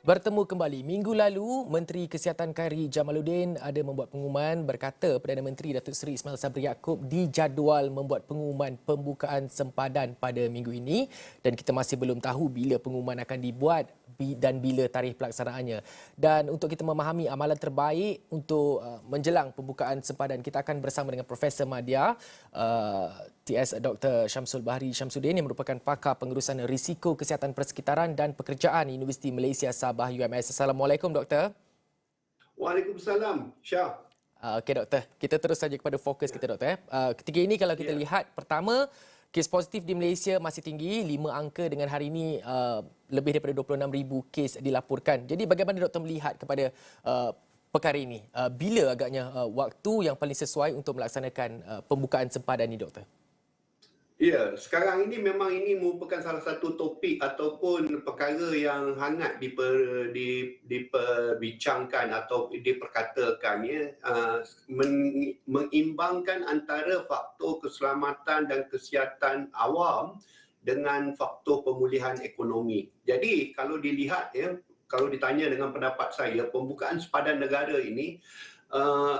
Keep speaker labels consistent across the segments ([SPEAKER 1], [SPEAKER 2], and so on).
[SPEAKER 1] Bertemu kembali. Minggu lalu, Menteri Kesihatan Khairy Jamaluddin ada membuat pengumuman berkata Perdana Menteri Datuk Seri Ismail Sabri Yaakob dijadual membuat pengumuman pembukaan sempadan pada minggu ini dan kita masih belum tahu bila pengumuman akan dibuat dan bila tarikh pelaksanaannya. Dan untuk kita memahami amalan terbaik untuk menjelang pembukaan sempadan, kita akan bersama dengan Profesor Madya, TS Dr. Syamsul Bahri Syamsuddin yang merupakan pakar pengurusan risiko kesihatan persekitaran dan pekerjaan Universiti Malaysia Sabah UMS. Assalamualaikum Doktor.
[SPEAKER 2] Waalaikumsalam, Syah.
[SPEAKER 1] Okey Doktor, kita terus saja kepada fokus kita Doktor. Ketika ini kalau kita lihat, pertama, kes positif di Malaysia masih tinggi, 5 angka dengan hari ini lebih daripada 26,000 kes dilaporkan. Jadi bagaimana Doktor melihat kepada perkara ini? Bila agaknya waktu yang paling sesuai untuk melaksanakan pembukaan sempadan ini Doktor?
[SPEAKER 2] Ya, sekarang ini memang ini merupakan salah satu topik ataupun perkara yang hangat diperbincangkan atau diperkatakan, ya, mengimbangkan antara faktor keselamatan dan kesihatan awam dengan faktor pemulihan ekonomi. Jadi kalau dilihat, ya, kalau ditanya dengan pendapat saya, pembukaan sempadan negara ini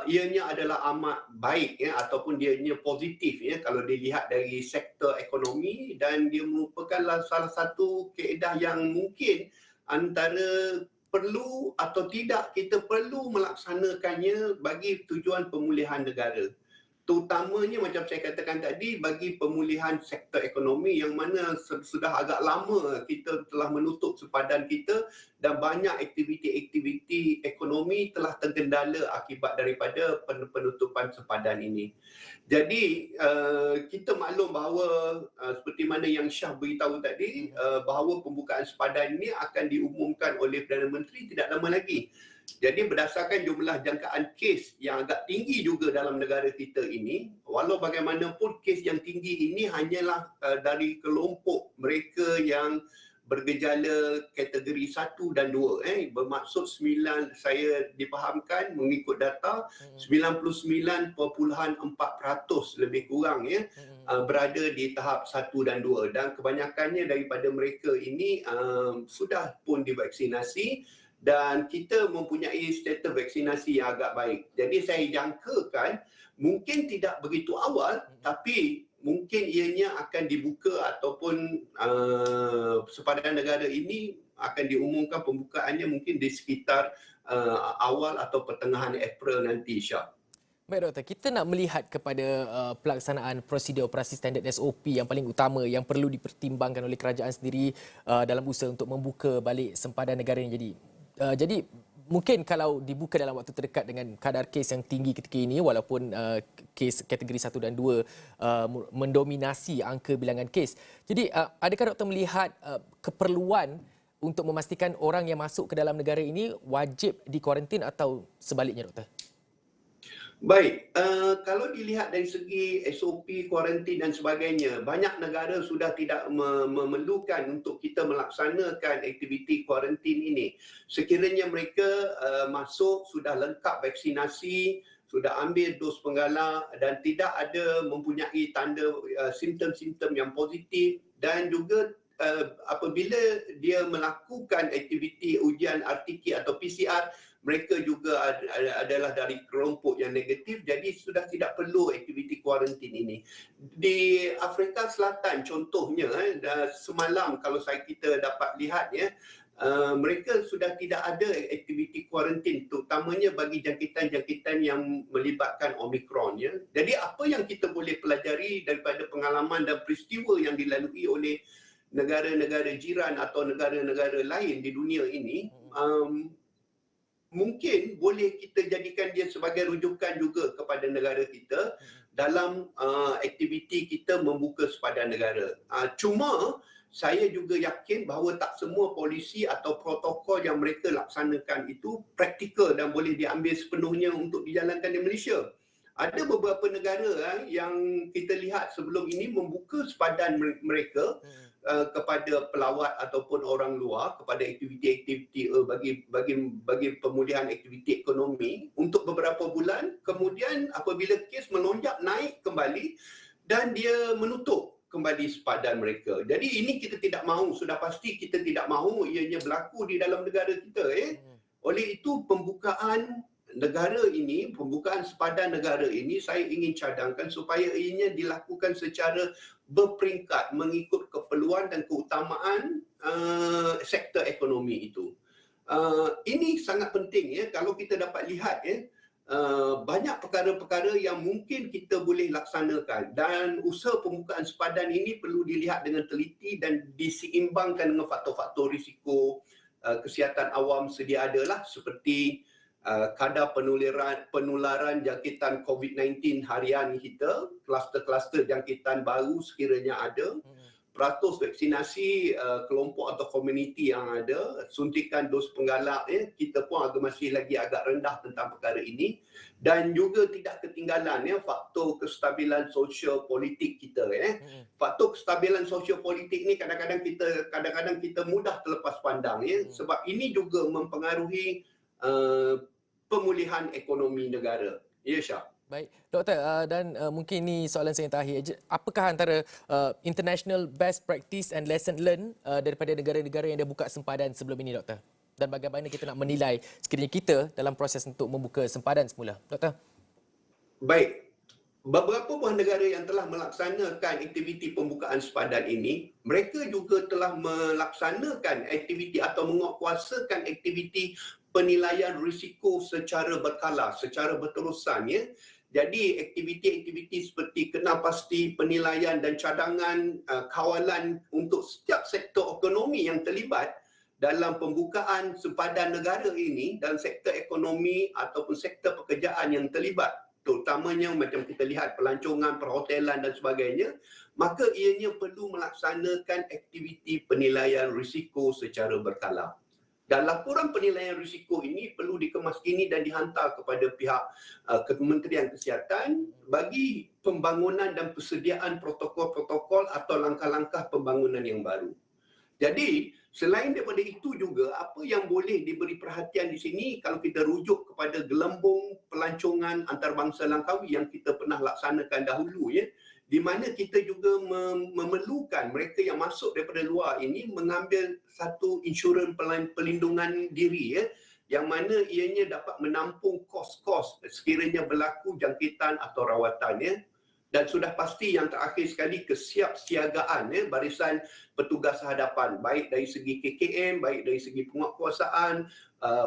[SPEAKER 2] ianya adalah amat baik, ya, ataupun ianya positif, ya, kalau dilihat dari sektor ekonomi, dan dia merupakan salah satu kaedah yang mungkin antara perlu atau tidak kita perlu melaksanakannya bagi tujuan pemulihan negara. Terutamanya macam saya katakan tadi, bagi pemulihan sektor ekonomi yang mana sudah agak lama kita telah menutup sempadan kita dan banyak aktiviti-aktiviti ekonomi telah terkendala akibat daripada penutupan sempadan ini. Jadi kita maklum bahawa seperti mana yang Syah beritahu tadi, bahawa pembukaan sempadan ini akan diumumkan oleh Perdana Menteri tidak lama lagi. Jadi berdasarkan jumlah jangkaan kes yang agak tinggi juga dalam negara kita ini, walau bagaimanapun kes yang tinggi ini hanyalah dari kelompok mereka yang bergejala kategori 1 dan 2. Bermaksud 9, saya difahamkan mengikut data 99.4% lebih kurang, ya, berada di tahap 1 dan 2, dan kebanyakannya daripada mereka ini sudah pun divaksinasi dan kita mempunyai status vaksinasi yang agak baik. Jadi saya jangkakan mungkin tidak begitu awal, tapi mungkin ianya akan dibuka ataupun sempadan negara ini akan diumumkan pembukaannya mungkin di sekitar awal atau pertengahan April nanti, Syah.
[SPEAKER 1] Baik Doktor, kita nak melihat kepada pelaksanaan prosedur operasi standard SOP yang paling utama yang perlu dipertimbangkan oleh kerajaan sendiri dalam usaha untuk membuka balik sempadan negara ini. Jadi mungkin kalau dibuka dalam waktu terdekat dengan kadar kes yang tinggi ketika ini, walaupun kes kategori 1 dan 2 mendominasi angka bilangan kes. Jadi adakah Doktor melihat keperluan untuk memastikan orang yang masuk ke dalam negara ini wajib dikuarantin atau sebaliknya Doktor?
[SPEAKER 2] Baik, kalau dilihat dari segi SOP, kuarantin dan sebagainya, banyak negara sudah tidak memerlukan untuk kita melaksanakan aktiviti kuarantin ini. Sekiranya mereka masuk sudah lengkap vaksinasi, sudah ambil dos penggalak dan tidak ada mempunyai tanda simptom-simptom yang positif, dan juga apabila dia melakukan aktiviti ujian RTK atau PCR, mereka juga adalah dari kelompok yang negatif, jadi sudah tidak perlu aktiviti kuarantin ini. Di Afrika Selatan contohnya, semalam kalau kita dapat lihat, ya, mereka sudah tidak ada aktiviti kuarantin, terutamanya bagi jangkitan-jangkitan yang melibatkan Omicron, ya. Jadi apa yang kita boleh pelajari daripada pengalaman dan peristiwa yang dilalui oleh negara-negara jiran atau negara-negara lain di dunia ini, mungkin boleh kita jadikan dia sebagai rujukan juga kepada negara kita dalam aktiviti kita membuka sempadan negara. Cuma saya juga yakin bahawa tak semua polisi atau protokol yang mereka laksanakan itu praktikal dan boleh diambil sepenuhnya untuk dijalankan di Malaysia. Ada beberapa negara yang kita lihat sebelum ini membuka sempadan mereka kepada pelawat ataupun orang luar, kepada aktiviti-aktiviti bagi pemulihan aktiviti ekonomi untuk beberapa bulan. Kemudian apabila kes melonjak naik kembali dan dia menutup. kembali sepadan mereka. Jadi ini kita tidak mahu, sudah pasti kita tidak mahu ianya berlaku di dalam negara kita. Oleh itu pembukaan negara ini, pembukaan sepadan negara ini saya ingin cadangkan supaya ianya dilakukan secara berperingkat mengikut keperluan dan keutamaan sektor ekonomi itu. Ini sangat penting ya, kalau kita dapat lihat ya, banyak perkara-perkara yang mungkin kita boleh laksanakan, dan usaha pembukaan sepadan ini perlu dilihat dengan teliti dan diseimbangkan dengan faktor-faktor risiko kesihatan awam sedia ada lah, seperti kadar penularan jangkitan COVID-19 harian kita, kluster-kluster jangkitan baru sekiranya ada, peratus vaksinasi kelompok atau komuniti yang ada, suntikan dos penggalak kita pun masih lagi agak rendah tentang perkara ini, dan juga tidak ketinggalan faktor kestabilan sosial politik kita. Faktor kestabilan sosial politik ni kadang-kadang kita mudah terlepas pandang sebab ini juga mempengaruhi pemulihan ekonomi negara. Ya, Syah.
[SPEAKER 1] Baik, Doktor, dan mungkin ini soalan saya yang terakhir. Apakah antara international best practice and lesson learned daripada negara-negara yang dah buka sempadan sebelum ini, Doktor? Dan bagaimana kita nak menilai sekiranya kita dalam proses untuk membuka sempadan semula, Doktor?
[SPEAKER 2] Baik, beberapa buah negara yang telah melaksanakan aktiviti pembukaan sepadan ini, mereka juga telah melaksanakan aktiviti atau menguatkuasakan aktiviti penilaian risiko secara berkala, secara berterusan ya. Jadi aktiviti-aktiviti seperti kenal pasti, penilaian dan cadangan kawalan untuk setiap sektor ekonomi yang terlibat dalam pembukaan sempadan negara ini, dalam sektor ekonomi ataupun sektor pekerjaan yang terlibat, terutamanya macam kita lihat pelancongan, perhotelan dan sebagainya, maka ianya perlu melaksanakan aktiviti penilaian risiko secara berkala. Dan laporan penilaian risiko ini perlu dikemaskini dan dihantar kepada pihak Kementerian Kesihatan bagi pembangunan dan persediaan protokol-protokol atau langkah-langkah pembangunan yang baru. Jadi, selain daripada itu juga, apa yang boleh diberi perhatian di sini kalau kita rujuk kepada gelembung pelancongan antarabangsa langkawi yang kita pernah laksanakan dahulu ya, di mana kita juga memerlukan mereka yang masuk daripada luar ini mengambil satu insurans pelindungan diri ya, yang mana ianya dapat menampung kos-kos sekiranya berlaku jangkitan atau rawatan ya. Dan sudah pasti yang terakhir sekali kesiapsiagaan ya, barisan petugas hadapan, baik dari segi KKM, baik dari segi penguatkuasaan,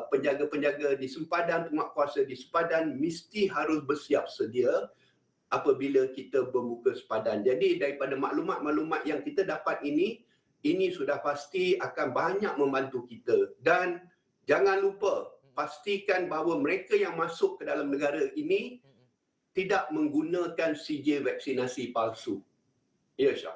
[SPEAKER 2] penjaga-penjaga di sempadan, penguatkuasa di sempadan mesti harus bersiap sedia apabila kita membuka sempadan. Jadi daripada maklumat-maklumat yang kita dapat ini sudah pasti akan banyak membantu kita. Dan jangan lupa, pastikan bahawa mereka yang masuk ke dalam negara ini tidak menggunakan CJ vaksinasi palsu. Ya, Syah.